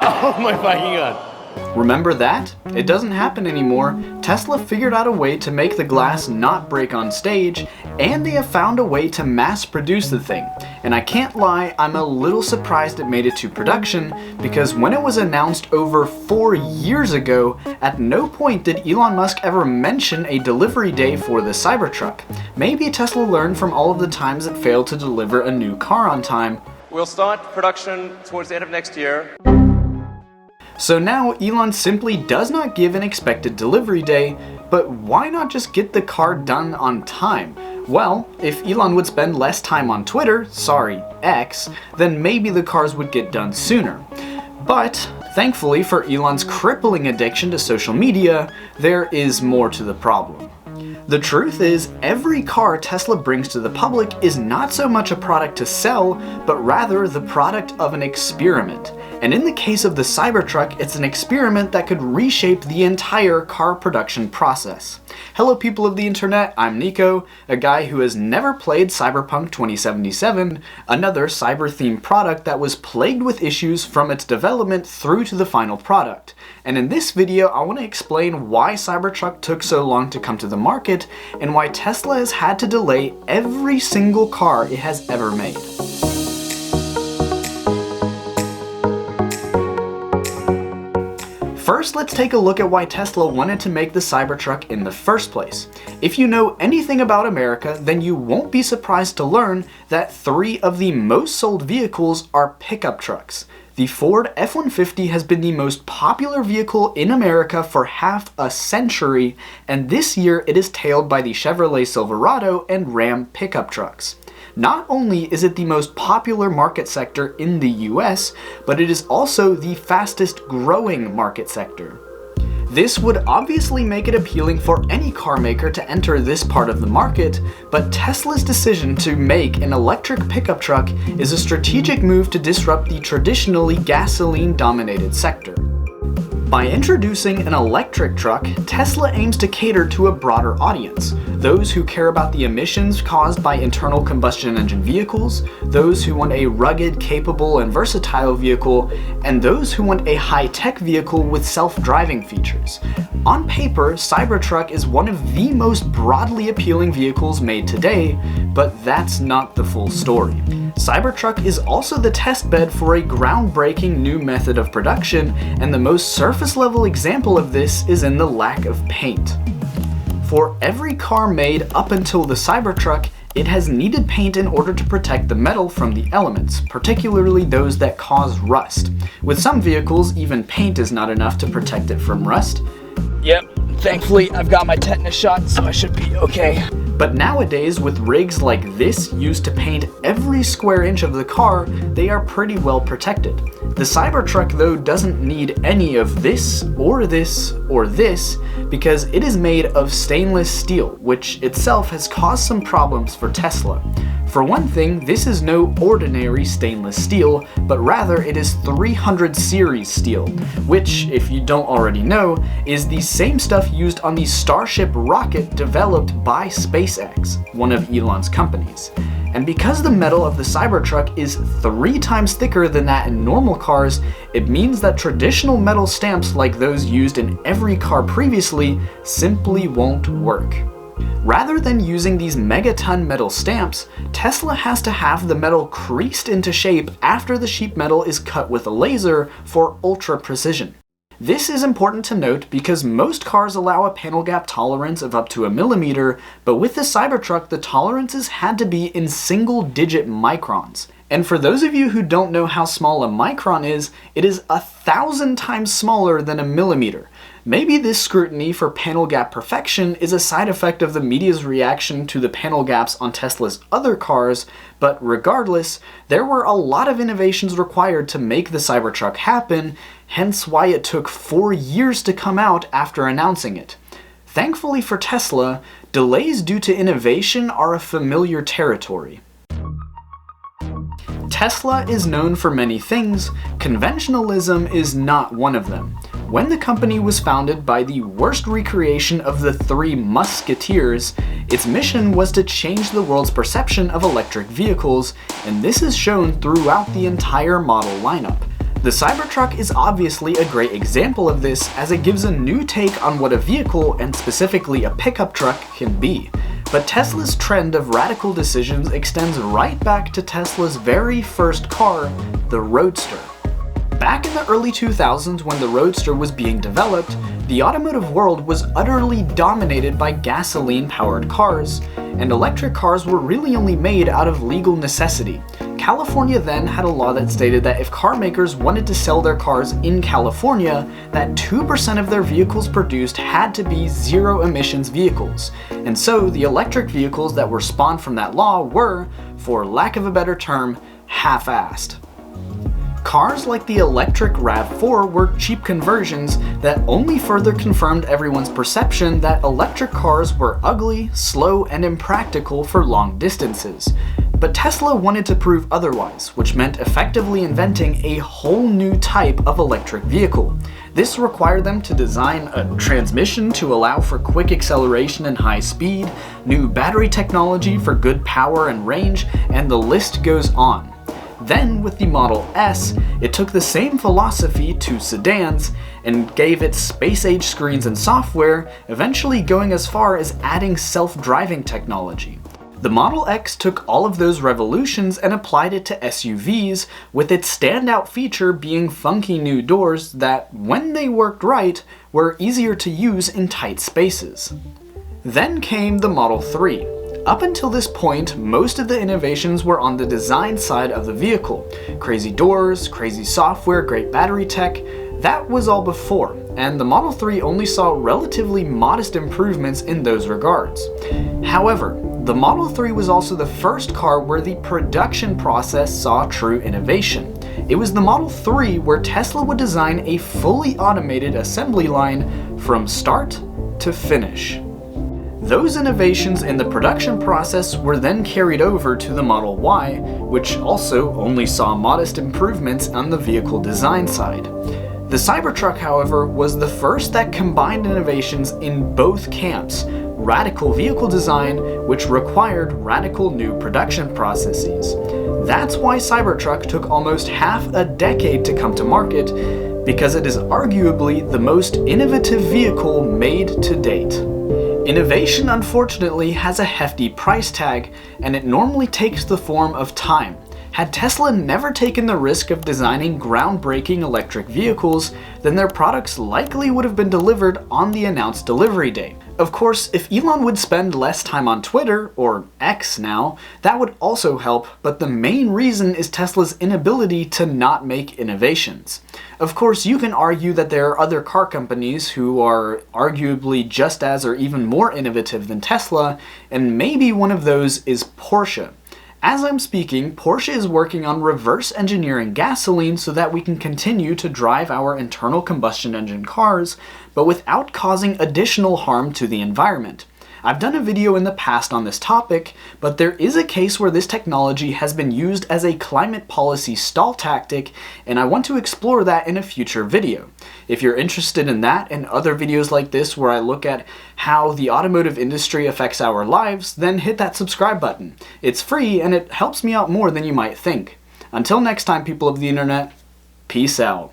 Oh my fucking god. Remember that? It doesn't happen anymore. Tesla figured out a way to make the glass not break on stage, and they have found a way to mass produce the thing. And I can't lie, I'm a little surprised it made it to production, because when it was announced over 4 years ago, at no point did Elon Musk ever mention a delivery day for the Cybertruck. Maybe Tesla learned from all of the times it failed to deliver a new car on time. We'll start production towards the end of next year. So now Elon simply does not give an expected delivery day, but why not just get the car done on time? Well, if Elon would spend less time on Twitter, sorry, X, then maybe the cars would get done sooner. But thankfully for Elon's crippling addiction to social media, there is more to the problem. The truth is, every car Tesla brings to the public is not so much a product to sell, but rather the product of an experiment. And in the case of the Cybertruck, it's an experiment that could reshape the entire car production process. Hello people of the internet, I'm Nico, a guy who has never played Cyberpunk 2077, another cyber-themed product that was plagued with issues from its development through to the final product. And in this video, I want to explain why Cybertruck took so long to come to the market, and why Tesla has had to delay every single car it has ever made. First, let's take a look at why Tesla wanted to make the Cybertruck in the first place. If you know anything about America, then you won't be surprised to learn that 3 of the most sold vehicles are pickup trucks. The Ford F-150 has been the most popular vehicle in America for half a century, and this year it is tailed by the Chevrolet Silverado and Ram pickup trucks. Not only is it the most popular market sector in the US, but it is also the fastest growing market sector. This would obviously make it appealing for any car maker to enter this part of the market, but Tesla's decision to make an electric pickup truck is a strategic move to disrupt the traditionally gasoline-dominated sector. By introducing an electric truck, Tesla aims to cater to a broader audience. Those who care about the emissions caused by internal combustion engine vehicles, those who want a rugged, capable, and versatile vehicle, and those who want a high-tech vehicle with self-driving features. On paper, Cybertruck is one of the most broadly appealing vehicles made today, but that's not the full story. Cybertruck is also the test bed for a groundbreaking new method of production, and the most surface-level example of this is in the lack of paint. For every car made up until the Cybertruck, it has needed paint in order to protect the metal from the elements, particularly those that cause rust. With some vehicles, even paint is not enough to protect it from rust. Yep, thankfully I've got my tetanus shot, so I should be okay. But nowadays, with rigs like this used to paint every square inch of the car, they are pretty well protected. The Cybertruck, though, doesn't need any of this, or this, or this, because it is made of stainless steel, which itself has caused some problems for Tesla. For one thing, this is no ordinary stainless steel, but rather it is 300 series steel, which, if you don't already know, is the same stuff used on the Starship rocket developed by SpaceX, one of Elon's companies. And because the metal of the Cybertruck is 3 times thicker than that in normal cars, it means that traditional metal stamps like those used in every car previously simply won't work. Rather than using these megaton metal stamps, Tesla has to have the metal creased into shape after the sheet metal is cut with a laser for ultra precision. This is important to note because most cars allow a panel gap tolerance of up to 1 millimeter, but with the Cybertruck the tolerances had to be in single-digit microns. And for those of you who don't know how small a micron is, it is 1,000 times smaller than 1 millimeter. Maybe this scrutiny for panel gap perfection is a side effect of the media's reaction to the panel gaps on Tesla's other cars, but regardless, there were a lot of innovations required to make the Cybertruck happen, hence why it took 4 years to come out after announcing it. Thankfully for Tesla, delays due to innovation are a familiar territory. Tesla is known for many things, conventionalism is not one of them. When the company was founded by the worst recreation of the 3 musketeers, its mission was to change the world's perception of electric vehicles, and this is shown throughout the entire model lineup. The Cybertruck is obviously a great example of this, as it gives a new take on what a vehicle, and specifically a pickup truck, can be. But Tesla's trend of radical decisions extends right back to Tesla's very first car, the Roadster. Back in the early 2000s, when the Roadster was being developed, the automotive world was utterly dominated by gasoline-powered cars, and electric cars were really only made out of legal necessity. California then had a law that stated that if car makers wanted to sell their cars in California, that 2% of their vehicles produced had to be zero-emissions vehicles. And so the electric vehicles that were spawned from that law were, for lack of a better term, half-assed. Cars like the electric RAV4 were cheap conversions that only further confirmed everyone's perception that electric cars were ugly, slow, and impractical for long distances. But Tesla wanted to prove otherwise, which meant effectively inventing a whole new type of electric vehicle. This required them to design a transmission to allow for quick acceleration and high speed, new battery technology for good power and range, and the list goes on. Then, with the Model S, it took the same philosophy to sedans and gave it space-age screens and software, eventually going as far as adding self-driving technology. The Model X took all of those revolutions and applied it to SUVs, with its standout feature being funky new doors that, when they worked right, were easier to use in tight spaces. Then came the Model 3. Up until this point, most of the innovations were on the design side of the vehicle. Crazy doors, crazy software, great battery tech, that was all before, and the Model 3 only saw relatively modest improvements in those regards. However, the Model 3 was also the first car where the production process saw true innovation. It was the Model 3 where Tesla would design a fully automated assembly line from start to finish. Those innovations in the production process were then carried over to the Model Y, which also only saw modest improvements on the vehicle design side. The Cybertruck, however, was the first that combined innovations in both camps: radical vehicle design, which required radical new production processes. That's why Cybertruck took almost half a decade to come to market, because it is arguably the most innovative vehicle made to date. Innovation, unfortunately, has a hefty price tag, and it normally takes the form of time. Had Tesla never taken the risk of designing groundbreaking electric vehicles, then their products likely would have been delivered on the announced delivery date. Of course, if Elon would spend less time on Twitter, or X now, that would also help, but the main reason is Tesla's inability to not make innovations. Of course, you can argue that there are other car companies who are arguably just as or even more innovative than Tesla, and maybe one of those is Porsche. As I'm speaking, Porsche is working on reverse engineering gasoline so that we can continue to drive our internal combustion engine cars, but without causing additional harm to the environment. I've done a video in the past on this topic, but there is a case where this technology has been used as a climate policy stall tactic, and I want to explore that in a future video. If you're interested in that and other videos like this where I look at how the automotive industry affects our lives, then hit that subscribe button. It's free and it helps me out more than you might think. Until next time, people of the internet, peace out.